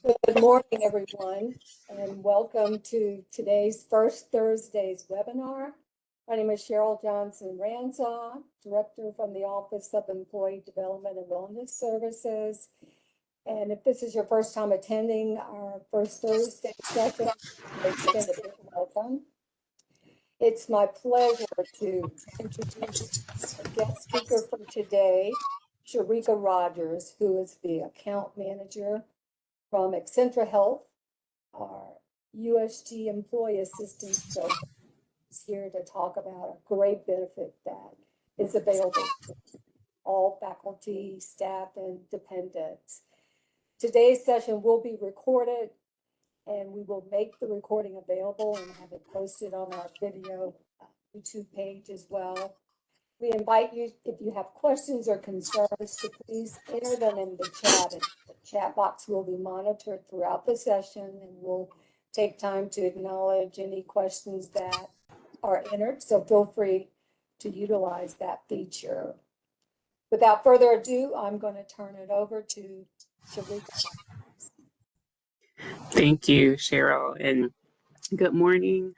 Good morning, everyone, and welcome to today's First Thursday's webinar. My name is Cheryl Johnson Ransaw, Director from the Office of Employee Development and Wellness Services. And if this is your first time attending our First Thursday session, I extend a big welcome. It's my pleasure to introduce our guest speaker for today, Sharika Rogers, who is the account manager from Acentra Health. Our USG employee assistance program is here to talk about a great benefit that is available to all faculty, staff, and dependents. Today's session will be recorded, and we will make the recording available and have it posted on our video YouTube page as well. We invite you, if you have questions or concerns, to please enter them in the chat. And the chat box will be monitored throughout the session, and we'll take time to acknowledge any questions that are entered. So feel free to utilize that feature. Without further ado, I'm going to turn it over to Sharika. Thank you, Cheryl, and good morning,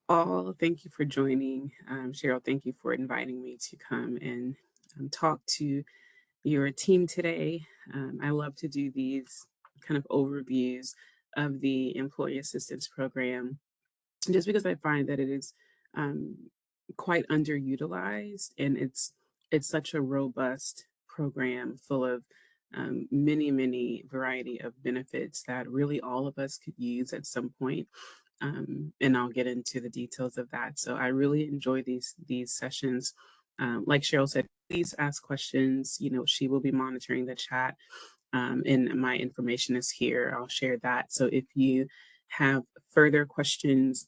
all. Thank you for joining. Cheryl, thank you for inviting me to come and talk to your team today. I love to do these kind of overviews of the Employee Assistance Program, just because I find that it is quite underutilized, and it's such a robust program full of many variety of benefits that really all of us could use at some point. And I'll get into the details of that. So I really enjoy these sessions. Like Cheryl said, please ask questions. You know, she will be monitoring the chat, and my information is here. I'll share that. So if you have further questions,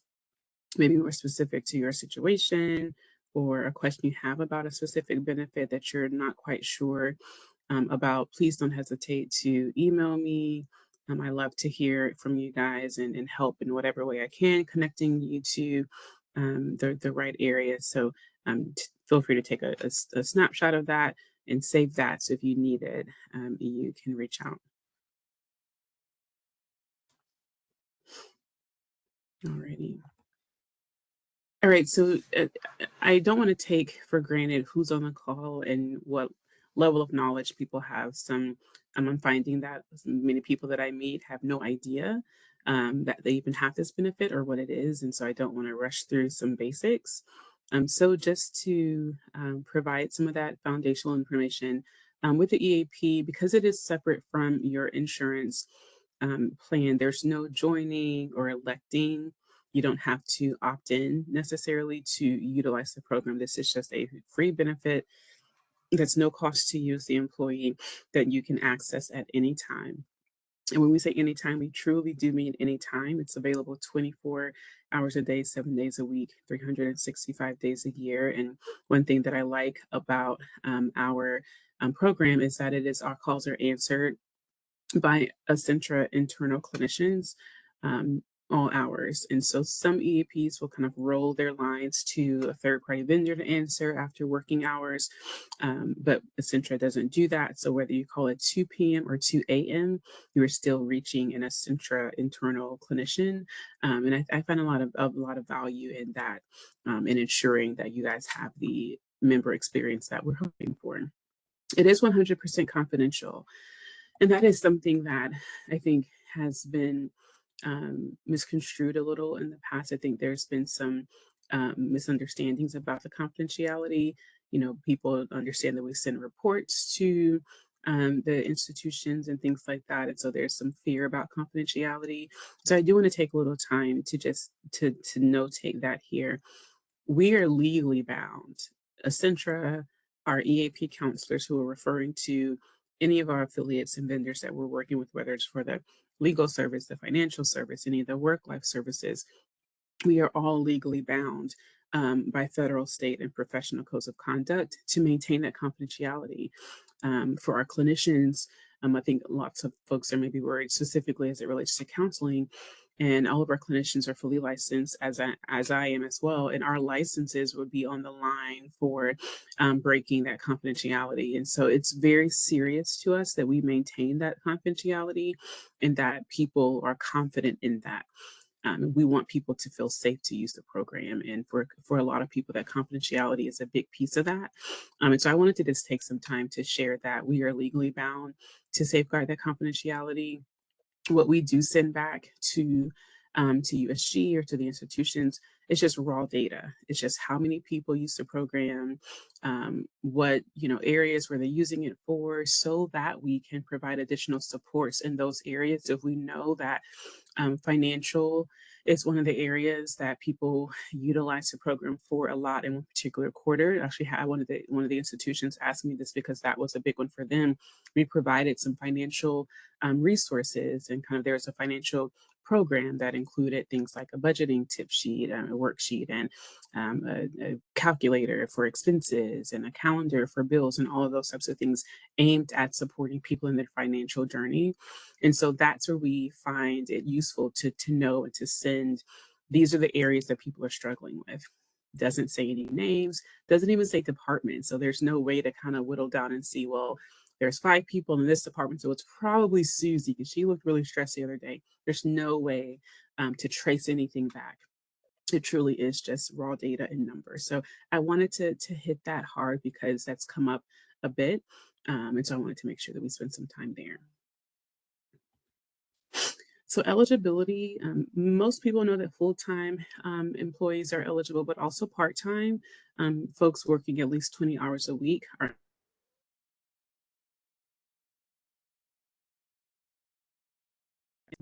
maybe more specific to your situation, or a question you have about a specific benefit that you're not quite sure about, please don't hesitate to email me. I love to hear from you guys and help in whatever way I can, connecting you to the right area. So feel free to take a snapshot of that and save that. So if you need it, you can reach out. Alrighty. All right, so I don't want to take for granted who's on the call and what level of knowledge people have. I'm finding that many people that I meet have no idea that they even have this benefit or what it is, and so I don't want to rush through some basics. So just to provide some of that foundational information with the EAP, because it is separate from your insurance plan, there's no joining or electing. You don't have to opt in necessarily to utilize the program. This is just a free benefit that's no cost to you as the employee that you can access at any time. And when we say anytime, we truly do mean anytime. It's available 24 hours a day, 7 days a week, 365 days a year. And one thing that I like about our program is that our calls are answered by Acentra internal clinicians all hours. And so some EAPs will kind of roll their lines to a third-party vendor to answer after working hours, but Acentra doesn't do that. So whether you call it 2 p.m. or 2 a.m., you are still reaching an Acentra internal clinician. And I find a lot of value in that, in ensuring that you guys have the member experience that we're hoping for. It is 100% confidential. And that is something that I think has been misconstrued a little in the past. I think there's been some misunderstandings about the confidentiality. You know, people understand that we send reports to the institutions and things like that. And so there's some fear about confidentiality. So I do want to take a little time to just to notate that here. We are legally bound. Acentra, our EAP counselors who are referring to any of our affiliates and vendors that we're working with, whether it's for the legal service, the financial service, any of the work-life services, we are all legally bound by federal, state, and professional codes of conduct to maintain that confidentiality. For our clinicians, I think lots of folks are maybe worried specifically as it relates to counseling. and all of our clinicians are fully licensed, as I am as well, and our licenses would be on the line for breaking that confidentiality. And so it's very serious to us that we maintain that confidentiality and that people are confident in that. We want people to feel safe to use the program, and for a lot of people, that confidentiality is a big piece of that. And so I wanted to just take some time to share that we are legally bound to safeguard that confidentiality. What we do send back to USG or to the institutions is just raw data. It's just how many people use the program, what areas where they're using it for, so that we can provide additional supports in those areas if we know that financial is one of the areas that people utilize the program for a lot in one particular quarter. Actually, had one of the institutions ask me this because that was a big one for them. We provided some financial resources, and kind of there's a financial program that included things like a budgeting tip sheet, a worksheet, and a calculator for expenses, and a calendar for bills, and all of those types of things aimed at supporting people in their financial journey. And so that's where we find it useful to know and to send. These are the areas that people are struggling with. Doesn't say any names, doesn't even say department. So there's no way to kind of whittle down and see, well, there's 5 people in this department, so it's probably Susie because she looked really stressed the other day. There's no way to trace anything back. It truly is just raw data and numbers. So I wanted to hit that hard because that's come up a bit. And so I wanted to make sure that we spend some time there. So eligibility, most people know that full-time employees are eligible, but also part-time folks working at least 20 hours a week are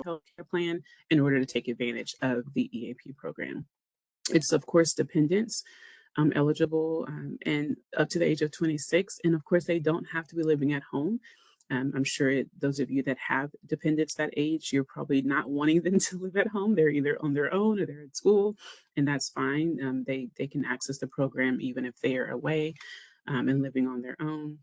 healthcare plan in order to take advantage of the EAP program. It's of course dependents eligible and up to the age of 26, and of course they don't have to be living at home. I'm sure those of you that have dependents that age, you're probably not wanting them to live at home. They're either on their own or they're at school, and that's fine. They can access the program even if they are away and living on their own.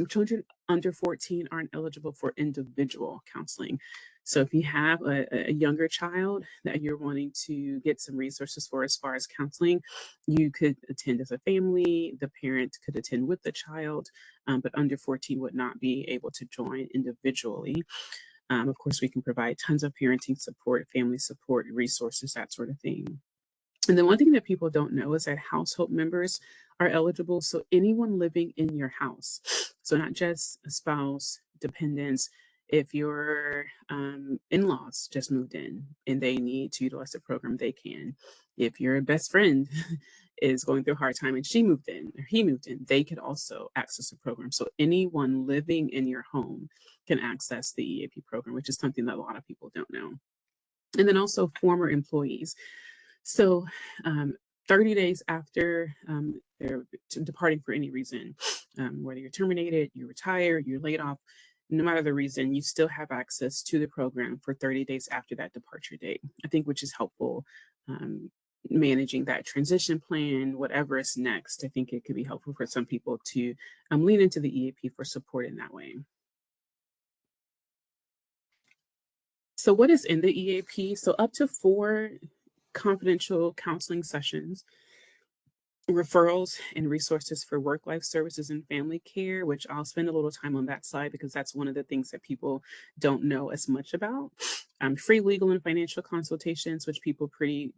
Children under 14 aren't eligible for individual counseling. So if you have a younger child that you're wanting to get some resources for as far as counseling, you could attend as a family. The parent could attend with the child, but under 14 would not be able to join individually. Of course, we can provide tons of parenting support, family support, resources, that sort of thing. And then one thing that people don't know is that household members are eligible. So anyone living in your house, so not just a spouse, dependents. If your in-laws just moved in and they need to utilize the program, they can. If your best friend is going through a hard time and she moved in or he moved in, they could also access the program. So anyone living in your home can access the EAP program, which is something that a lot of people don't know. And then also former employees. So, 30 days after they're departing for any reason, whether you're terminated, you're retired, you're laid off, no matter the reason, you still have access to the program for 30 days after that departure date. I think which is helpful managing that transition plan, whatever is next. I think it could be helpful for some people to lean into the EAP for support in that way. So, what is in the EAP? So, up to 4 confidential counseling sessions, referrals and resources for work life services and family care, which I'll spend a little time on that side because that's one of the things that people don't know as much about. Free legal and financial consultations, which people pretty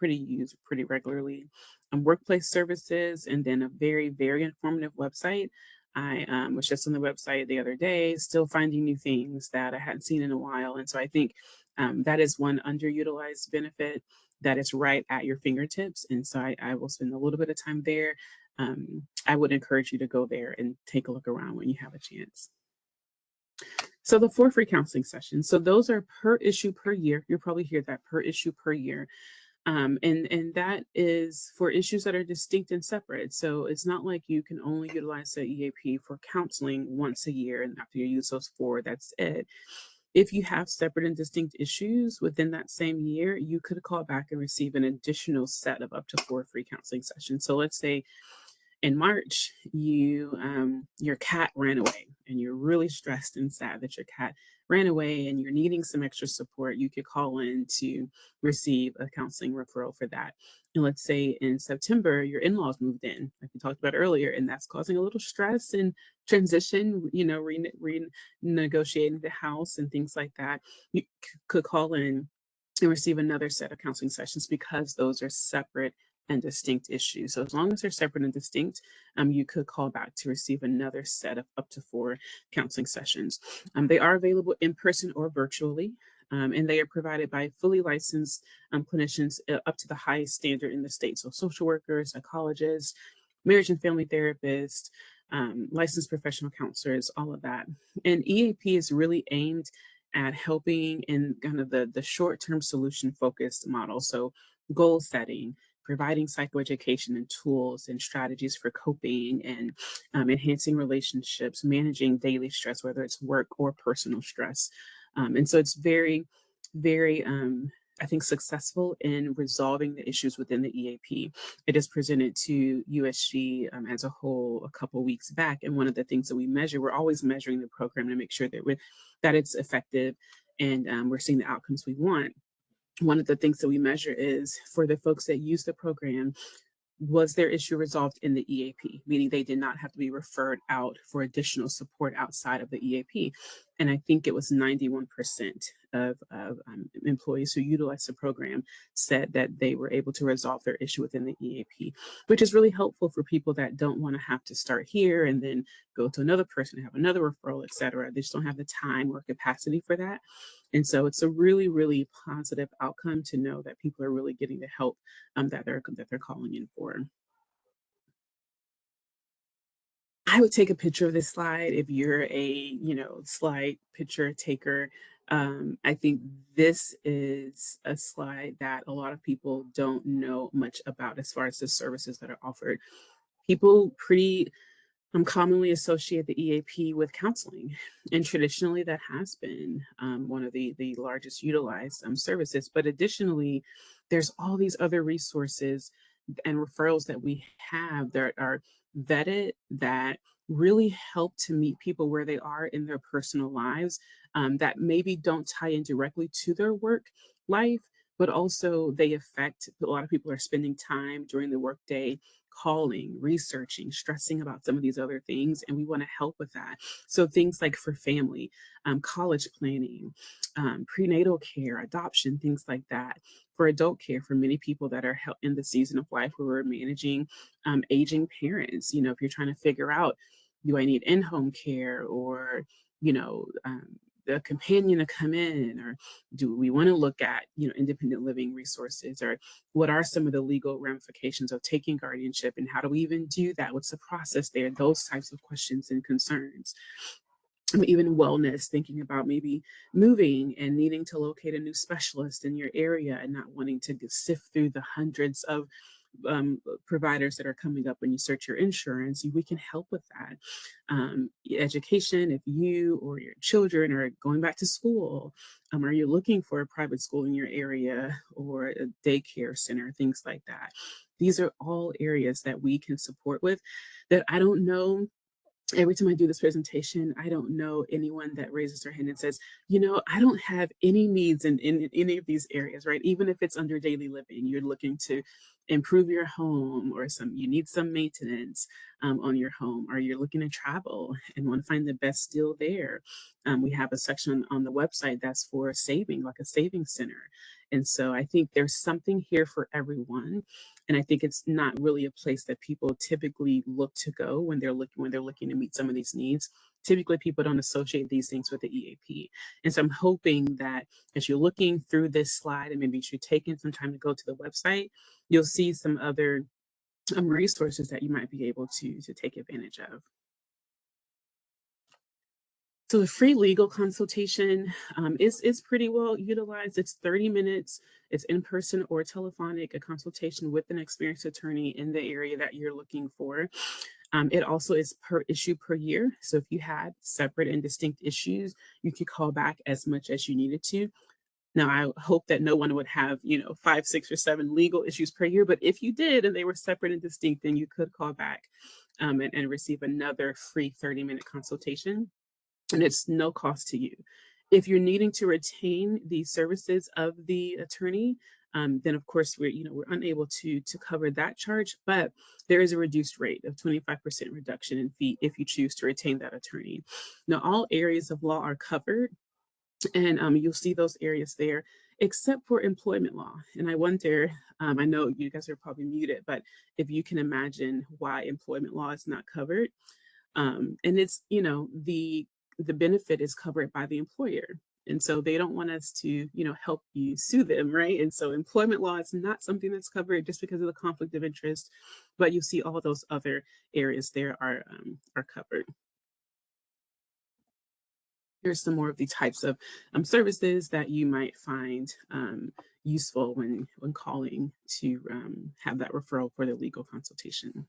use pretty regularly. Workplace services, and then a very informative website. I was just on the website the other day, still finding new things that I hadn't seen in a while, and so I think that is one underutilized benefit that is right at your fingertips. And so I will spend a little bit of time there. I would encourage you to go there and take a look around when you have a chance. So the 4 free counseling sessions. So those are per issue per year. You'll probably hear that, per issue per year. And that is for issues that are distinct and separate. So it's not like you can only utilize the EAP for counseling once a year, and after you use those 4, that's it. If you have separate and distinct issues within that same year, you could call back and receive an additional set of up to 4 free counseling sessions. So let's say in March, your cat ran away and you're really stressed and sad that your cat ran away and you're needing some extra support, you could call in to receive a counseling referral for that. And let's say in September, your in laws moved in, like we talked about earlier, and that's causing a little stress and transition, renegotiating the house and things like that. You could call in and receive another set of counseling sessions because those are separate and distinct issues. So as long as they're separate and distinct, you could call back to receive another set of up to 4 counseling sessions. They are available in person or virtually. And they are provided by fully licensed clinicians up to the highest standard in the state. So social workers, psychologists, marriage and family therapists, licensed professional counselors, all of that. And EAP is really aimed at helping in kind of the short-term solution focused model. So goal setting, providing psychoeducation and tools and strategies for coping and enhancing relationships, managing daily stress, whether it's work or personal stress. And so it's very, very, I think, successful in resolving the issues within the EAP. It is presented to USG as a whole a couple weeks back. And one of the things that we measure, we're always measuring the program to make sure that it's effective and we're seeing the outcomes we want. One of the things that we measure is for the folks that use the program, was their issue resolved in the EAP, meaning they did not have to be referred out for additional support outside of the EAP. And I think it was 91% of employees who utilized the program said that they were able to resolve their issue within the EAP, which is really helpful for people that don't want to have to start here and then go to another person, have another referral, et cetera. They just don't have the time or capacity for that. And so it's a really, really positive outcome to know that people are really getting the help that they're calling in for. I would take a picture of this slide if you're a, slide picture taker. I think this is a slide that a lot of people don't know much about as far as the services that are offered. People pretty commonly associate the EAP with counseling, and traditionally that has been one of the largest utilized services. But additionally, there's all these other resources and referrals that we have that are vetted that really help to meet people where they are in their personal lives that maybe don't tie in directly to their work life, but also they affect a lot of people are spending time during the workday calling, researching, stressing about some of these other things, and we want to help with that. So things like for family, college planning, prenatal care, adoption, things like that. For adult care, for many people that are in the season of life where we're managing aging parents, if you're trying to figure out, do I need in-home care or, you know, um, a companion to come in, or do we want to look at, independent living resources, or what are some of the legal ramifications of taking guardianship and how do we even do that? What's the process there? Those types of questions and concerns. Even wellness, thinking about maybe moving and needing to locate a new specialist in your area and not wanting to sift through the hundreds of providers that are coming up when you search your insurance. We can help with that. Education, if you or your children are going back to school, are you looking for a private school in your area or a daycare center, things like that. These are all areas that we can support with that I don't know. Every time I do this presentation, I don't know anyone that raises their hand and says, I don't have any needs in any of these areas, right? Even if it's under daily living, you're looking to improve your home or you need some maintenance on your home, or you're looking to travel and want to find the best deal there. We have a section on the website that's for saving, like a saving center. And so I think there's something here for everyone. And I think it's not really a place that people typically look to go when they're looking to meet some of these needs. Typically, people don't associate these things with the EAP. And so I'm hoping that as you're looking through this slide, and maybe you're taking some time to go to the website, you'll see some other resources that you might be able to take advantage of. So the free legal consultation is pretty well utilized. It's 30 minutes. It's in person or telephonic, a consultation with an experienced attorney in the area that you're looking for. It also is per issue per year. So if you had separate and distinct issues, you could call back as much as you needed to. Now, I hope that no one would have, 5, 6, or 7 legal issues per year. But if you did and they were separate and distinct, then you could call back. and receive another free 30-minute consultation, and it's no cost to you. If you're needing to retain the services of the attorney, then of course we're unable to cover that charge, but there is a reduced rate of 25% reduction in fee if you choose to retain that attorney. Now, all areas of law are covered, and you'll see those areas there, except for employment law. And I wonder, I know you guys are probably muted, but if you can imagine why employment law is not covered, and it's the benefit is covered by the employer, and so they don't want us to help you sue them, right? And so employment law is not something that's covered just because of the conflict of interest, but you see all those other areas there are covered. Here's some more of the types of services that you might find useful when calling to have that referral for the legal consultation.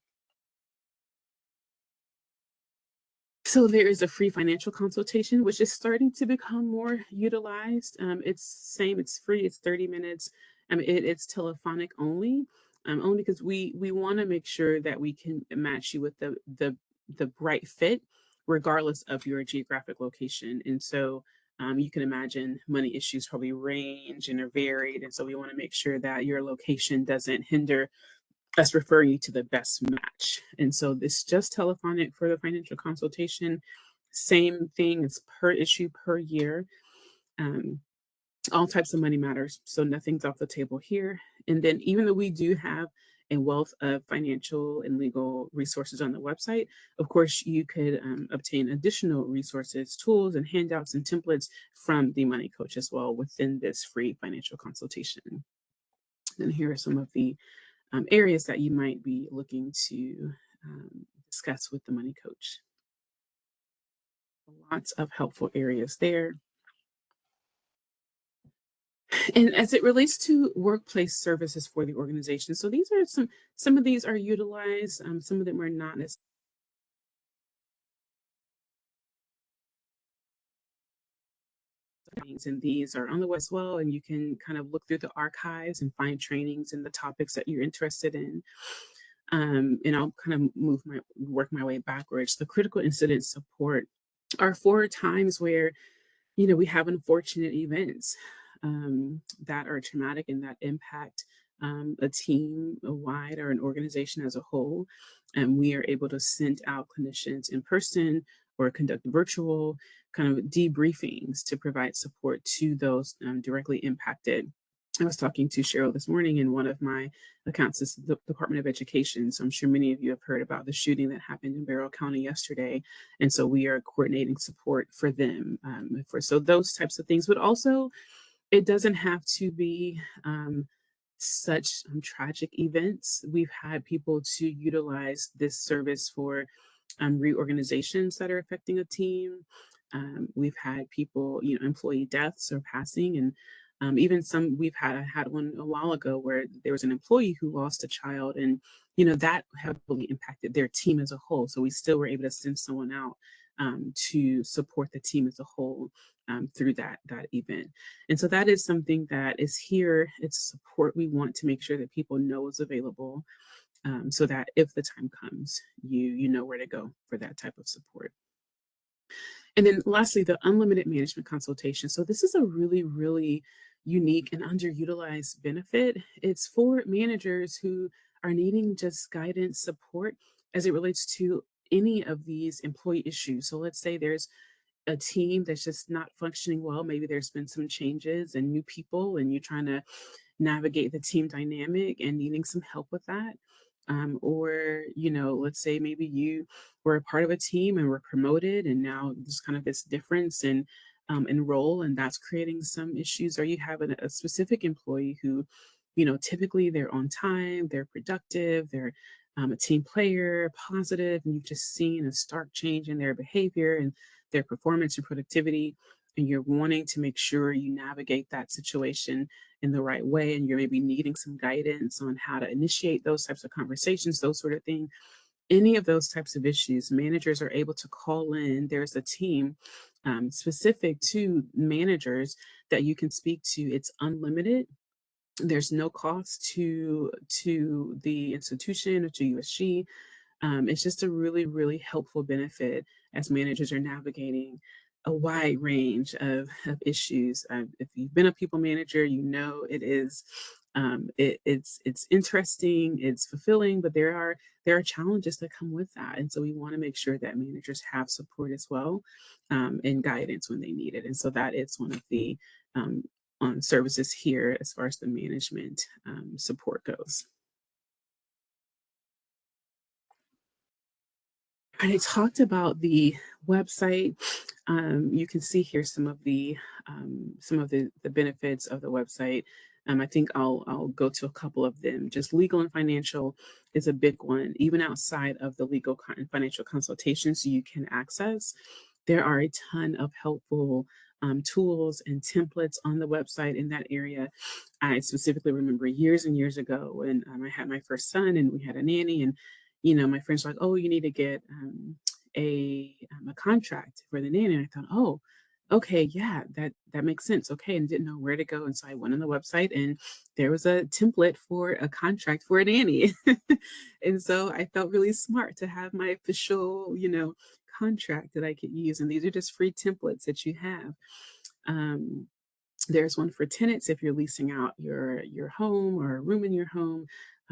So there is a free financial consultation, which is starting to become more utilized. It's same, it's free, it's 30 minutes. It's telephonic only because we want to make sure that we can match you with the right fit, regardless of your geographic location. And so you can imagine money issues probably range and are varied. And so we want to make sure that your location doesn't hinder us referring you to the best match. And so this just telephonic for the financial consultation. Same thing, it's per issue per year. Um, all types of money matters, so nothing's off the table here. And then even though we do have a wealth of financial and legal resources on the website, of course, you could obtain additional resources, tools, and handouts and templates from the Money Coach as well within this free financial consultation. And here are some of the areas that you might be looking to discuss with the Money Coach. Lots of helpful areas there. And as it relates to workplace services for the organization, so these are some of these are utilized, some of them are not as things, and these are on the web as well, and you can kind of look through the archives and find trainings and the topics that you're interested in. And I'll kind of work my way backwards. The critical incident support are for times where we have unfortunate events that are traumatic and that impact a team wide or an organization as a whole. And we are able to send out clinicians in person or conduct virtual kind of debriefings to provide support to those directly impacted. I was talking to Cheryl this morning, and one of my accounts is the Department of Education. So I'm sure many of you have heard about the shooting that happened in Barrow County yesterday. And so we are coordinating support for them so those types of things. But also, it doesn't have to be such tragic events. We've had people to utilize this service for reorganizations that are affecting a team. We've had people, employee deaths or passing, and even some I had one a while ago where there was an employee who lost a child, and that heavily impacted their team as a whole. So we still were able to send someone out to support the team as a whole through that event. And so that is something that is here. It's support we want to make sure that people know is available, so that if the time comes, you know where to go for that type of support. And then lastly, the unlimited management consultation. So this is a really, really unique and underutilized benefit. It's for managers who are needing just guidance, support as it relates to any of these employee issues. So let's say there's a team that's just not functioning well. Maybe there's been some changes and new people, and you're trying to navigate the team dynamic and needing some help with that. Or, let's say maybe you were a part of a team and were promoted, and now there's kind of this difference in role, and that's creating some issues. Or you have a specific employee who, typically they're on time, they're productive, they're a team player, positive, and you've just seen a stark change in their behavior and their performance and productivity, and you're wanting to make sure you navigate that situation in the right way, and you're maybe needing some guidance on how to initiate those types of conversations, those sort of things. Any of those types of issues, managers are able to call in. There's a team specific to managers that you can speak to. It's unlimited. There's no cost to the institution or to USG. It's just a really, really helpful benefit as managers are navigating a wide range of issues. If you've been a people manager, you know it is. It's interesting, it's fulfilling, but there are challenges that come with that, and so we want to make sure that managers have support as well, and guidance when they need it. And so that is one of the um, on services here as far as the management support goes. And I talked about the website. You can see here some of the benefits of the website. I think I'll go to a couple of them. Just legal and financial is a big one. Even outside of the and financial consultations you can access, there are a ton of helpful tools and templates on the website in that area. I specifically remember years and years ago when I had my first son and we had a nanny, and my friends were like, "Oh, you need to get a contract for the nanny." And I thought, "Oh, okay, yeah, that makes sense." Okay, and didn't know where to go, and so I went on the website, and there was a template for a contract for a nanny, and so I felt really smart to have my official, contract that I could use, and these are just free templates that you have. Um, there's one for tenants if you're leasing out your home or a room in your home.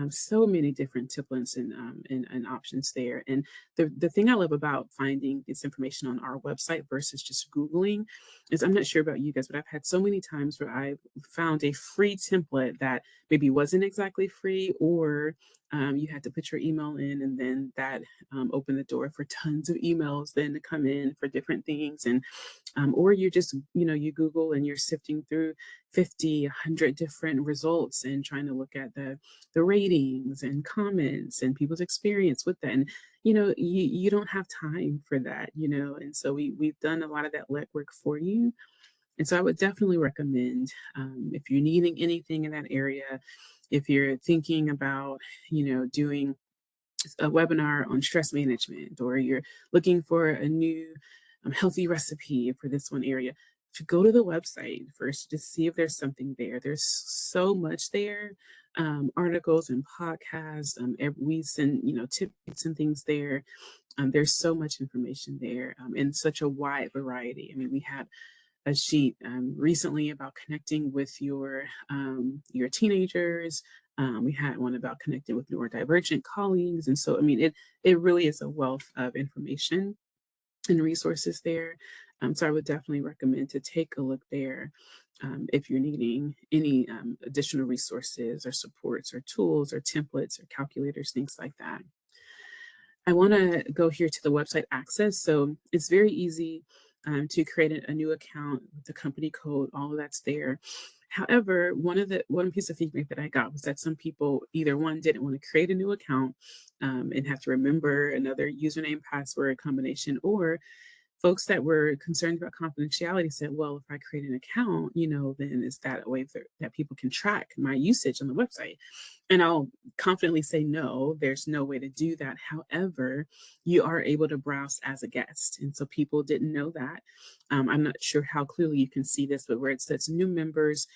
So many different templates and options there. And the thing I love about finding this information on our website versus just Googling is, I'm not sure about you guys, but I've had so many times where I found a free template that maybe wasn't exactly free, or you had to put your email in, and then that opened the door for tons of emails then to come in for different things. And or you just, you Google and you're sifting through 50, 100 different results and trying to look at the ratings and comments and people's experience with that. And, you don't have time for that, and so we've done a lot of that legwork for you. And so I would definitely recommend, if you're needing anything in that area, if you're thinking about, doing a webinar on stress management, or you're looking for a new healthy recipe for this one area, to go to the website first to see if there's something there. There's so much there, articles and podcasts. We send tips and things there. There's so much information there, and such a wide variety. I mean, we had a sheet recently about connecting with your teenagers. We had one about connecting with neurodivergent colleagues, and so I mean, it really is a wealth of information and resources there. So I would definitely recommend to take a look there, if you're needing any additional resources or supports or tools or templates or calculators, things like that. I want to go here to the website access. So it's very easy to create a new account with the company code, all of that's there. However, one piece of feedback that I got was that some people either one didn't want to create a new account and have to remember another username, password combination, or folks that were concerned about confidentiality said, well, if I create an account, then is that a way that people can track my usage on the website? And I'll confidently say, no, there's no way to do that. However, you are able to browse as a guest. And so people didn't know that. I'm not sure how clearly you can see this, but where it says new members,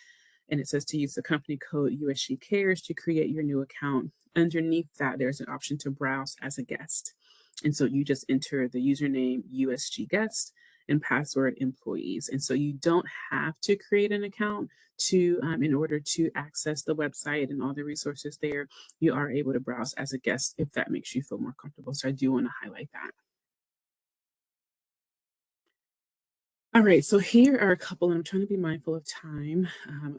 and it says to use the company code USG Cares to create your new account. Underneath that, there's an option to browse as a guest. And so you just enter the username USG guest and password employees. And so you don't have to create an account to in order to access the website and all the resources there. You are able to browse as a guest if that makes you feel more comfortable. So I do want to highlight that. All right, so here are a couple, and I'm trying to be mindful of time.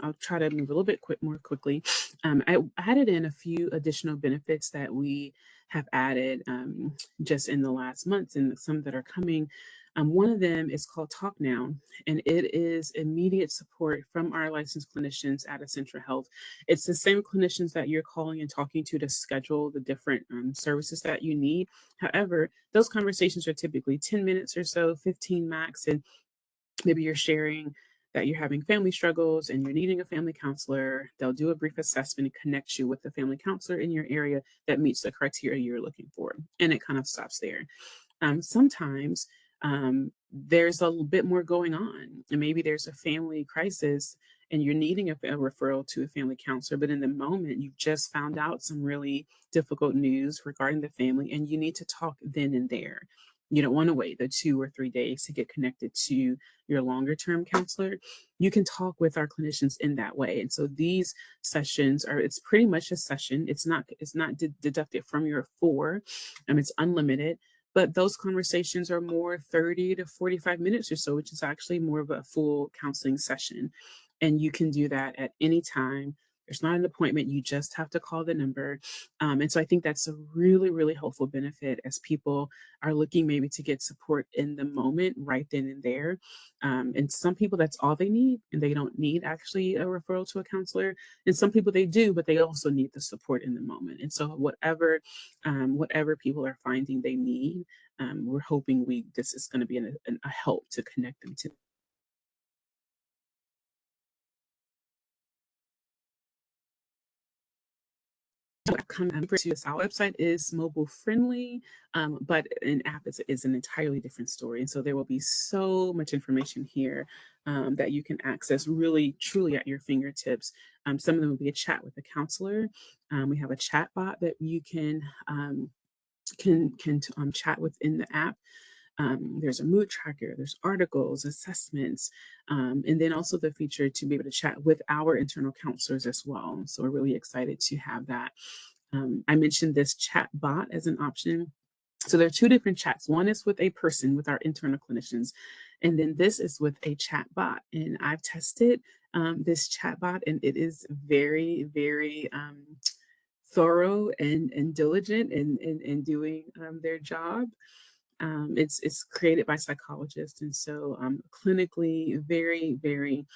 I'll try to move a little bit more quickly. I added in a few additional benefits that we have added just in the last months, and some that are coming. One of them is called Talk Now, and it is immediate support from our licensed clinicians at Acentra Health. It's the same clinicians that you're calling and talking to schedule the different services that you need. However, those conversations are typically 10 minutes or so, 15 max, and maybe you're sharing that you're having family struggles and you're needing a family counselor. They'll do a brief assessment and connect you with the family counselor in your area that meets the criteria you're looking for. And it kind of stops there. Sometimes there's a bit more going on. And maybe there's a family crisis and you're needing a referral to a family counselor, but in the moment, you've just found out some really difficult news regarding the family, and you need to talk then and there. You don't want to wait the 2 or 3 days to get connected to your longer term counselor. You can talk with our clinicians in that way. And so these sessions are, it's pretty much a session. It's not deducted from your four. It's unlimited, but those conversations are more 30 to 45 minutes or so, which is actually more of a full counseling session. And you can do that at any time. There's not an appointment. You just have to call the number. And so I think that's a really, really helpful benefit as people are looking maybe to get support in the moment, right then and there. And some people, that's all they need, and they don't need actually a referral to a counselor. And some people they do, but they also need the support in the moment. And so whatever people are finding they need, we're hoping this is going to be a help to connect them to. Our website is mobile friendly, but an app is an entirely different story. And so there will be so much information here that you can access really, truly at your fingertips. Some of them will be a chat with a counselor. We have a chat bot that you can chat within the app. There's a mood tracker, there's articles, assessments, and then also the feature to be able to chat with our internal counselors as well. So we're really excited to have that. I mentioned this chat bot as an option. So there are two different chats. One is with a person, with our internal clinicians, and then this is with a chat bot. And I've tested this chat bot, and it is very, very thorough and diligent in doing their job. It's created by psychologists, and so clinically very, very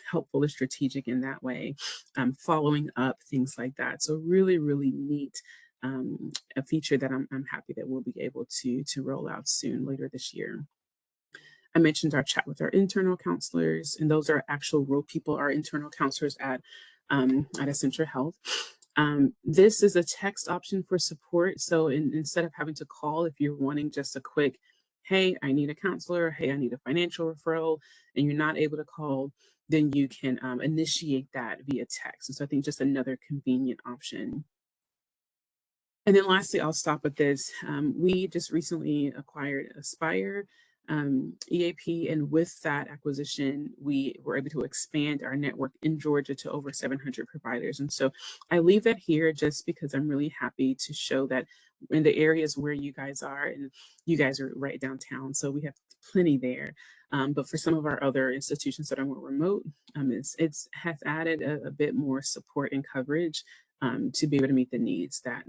helpful and strategic in that way, following up things like that. So really, really neat, a feature that I'm happy that we'll be able to roll out soon later this year. I mentioned our chat with our internal counselors, and those are actual real people, our internal counselors at Acentra Health. This is a text option for support. So instead of having to call, if you're wanting just a quick, hey, I need a counselor, hey, I need a financial referral, and you're not able to call, then you can initiate that via text. And so I think just another convenient option. And then lastly, I'll stop with this. We just recently acquired Aspire EAP, and with that acquisition, we were able to expand our network in Georgia to over 700 providers. And so I leave that here just because I'm really happy to show that in the areas where you guys are, and you guys are right downtown, so we have plenty there. But for some of our other institutions that are more remote, it's has added a bit more support and coverage to be able to meet the needs that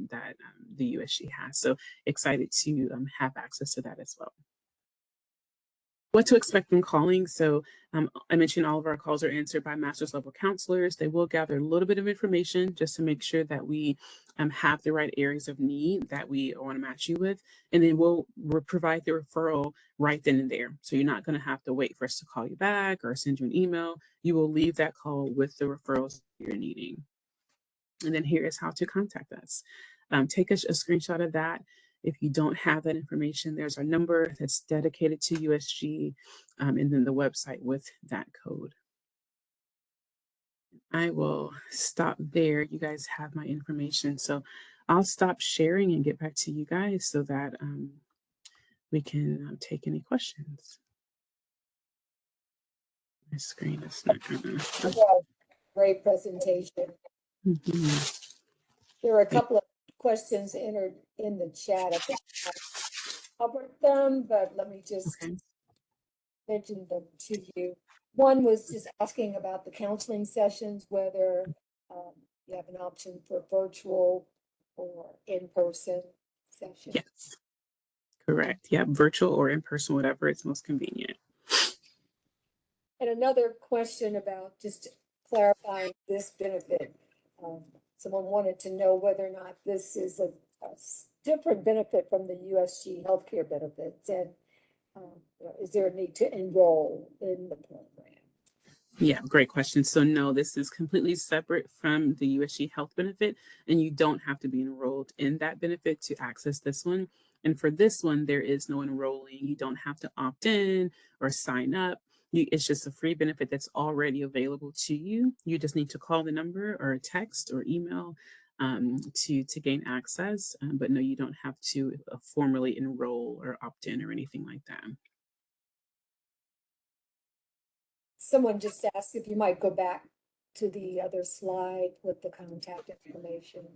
the USG has. So excited to have access to that as well. What to expect when calling. So I mentioned all of our calls are answered by master's level counselors. They will gather a little bit of information just to make sure that we have the right areas of need that we want to match you with. And then we'll provide the referral right then and there. So you're not going to have to wait for us to call you back or send you an email. You will leave that call with the referrals you're needing. And then here is how to contact us. Take a screenshot of that. If you don't have that information, there's our number that's dedicated to USG, and then the website with that code. I will stop there. You guys have my information. So I'll stop sharing and get back to you guys so that we can take any questions. My screen is not going to. Yeah, great presentation. There are a couple of questions entered in the chat. I think I covered them, but let me just Okay. mention them to you. One was just asking about the counseling sessions, whether you have an option for virtual or in-person sessions. Yes. Correct. Yeah, virtual or in person, whatever is most convenient. And another question about just clarifying this benefit. Someone wanted to know whether or not this is a different benefit from the USG healthcare benefits, and is there a need to enroll in the program? Yeah, great question. So no, this is completely separate from the USG health benefit, and you don't have to be enrolled in that benefit to access this one. And for this one, there is no enrolling. You don't have to opt in or sign up. It's just a free benefit that's already available to you. You just need to call the number or text or email to gain access. But no, you don't have to formally enroll or opt in or anything like that. Someone just asked if you might go back to the other slide with the contact information.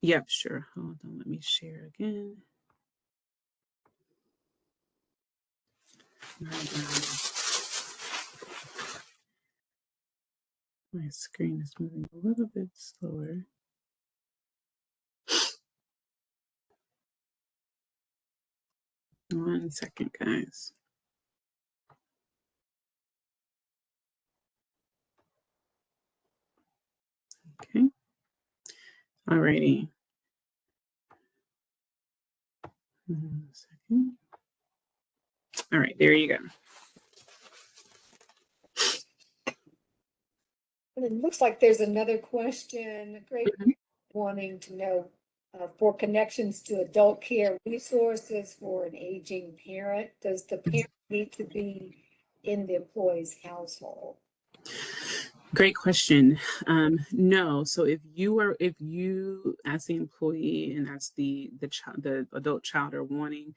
Yep, sure. Hold on, let me share again. My screen is moving a little bit slower. One second, guys. Okay. Alrighty. 1 second. All right, there you go. And it looks like there's another question, great, wanting to know for connections to adult care resources for an aging parent, does the parent need to be in the employee's household? Great question. No. So if you as the employee and as the adult child are wanting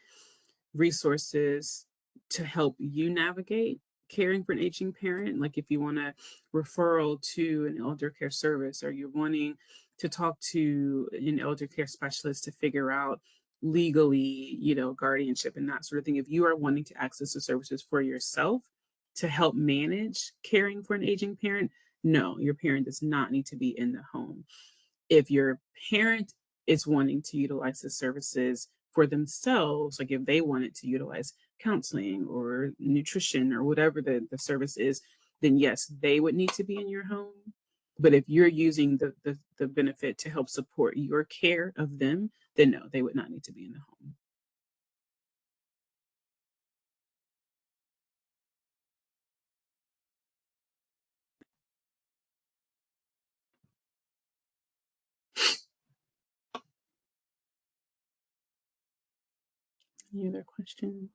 resources to help you navigate caring for an aging parent, like if you want a referral to an elder care service or you're wanting to talk to an elder care specialist to figure out legally, guardianship and that sort of thing. If you are wanting to access the services for yourself to help manage caring for an aging parent, no, your parent does not need to be in the home. If your parent is wanting to utilize the services for themselves, like if they wanted to utilize counseling or nutrition or whatever the service is, then yes, they would need to be in your home. But if you're using the benefit to help support your care of them, then no, they would not need to be in the home. Any other questions?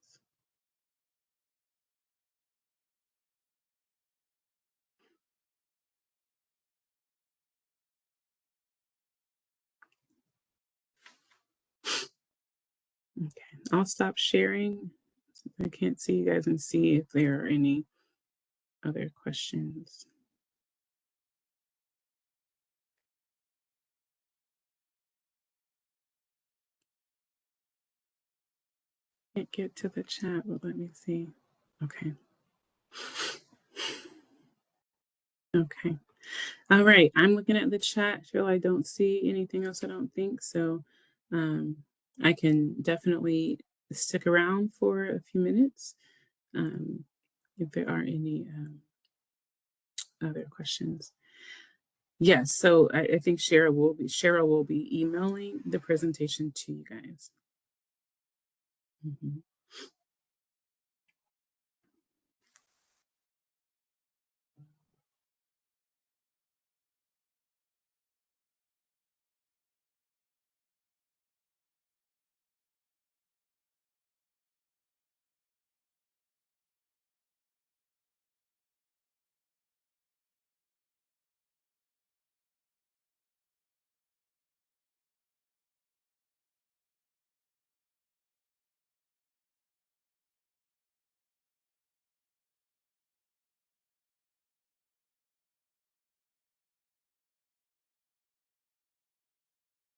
Okay, I'll stop sharing. I can't see you guys and see if there are any other questions. Can't get to the chat, but let me see. Okay. Okay. All right. I'm looking at the chat. Phil, I don't see anything else, I don't think. So I can definitely stick around for a few minutes if there are any other questions. Yes. So I think Cheryl will be emailing the presentation to you guys. Mhm.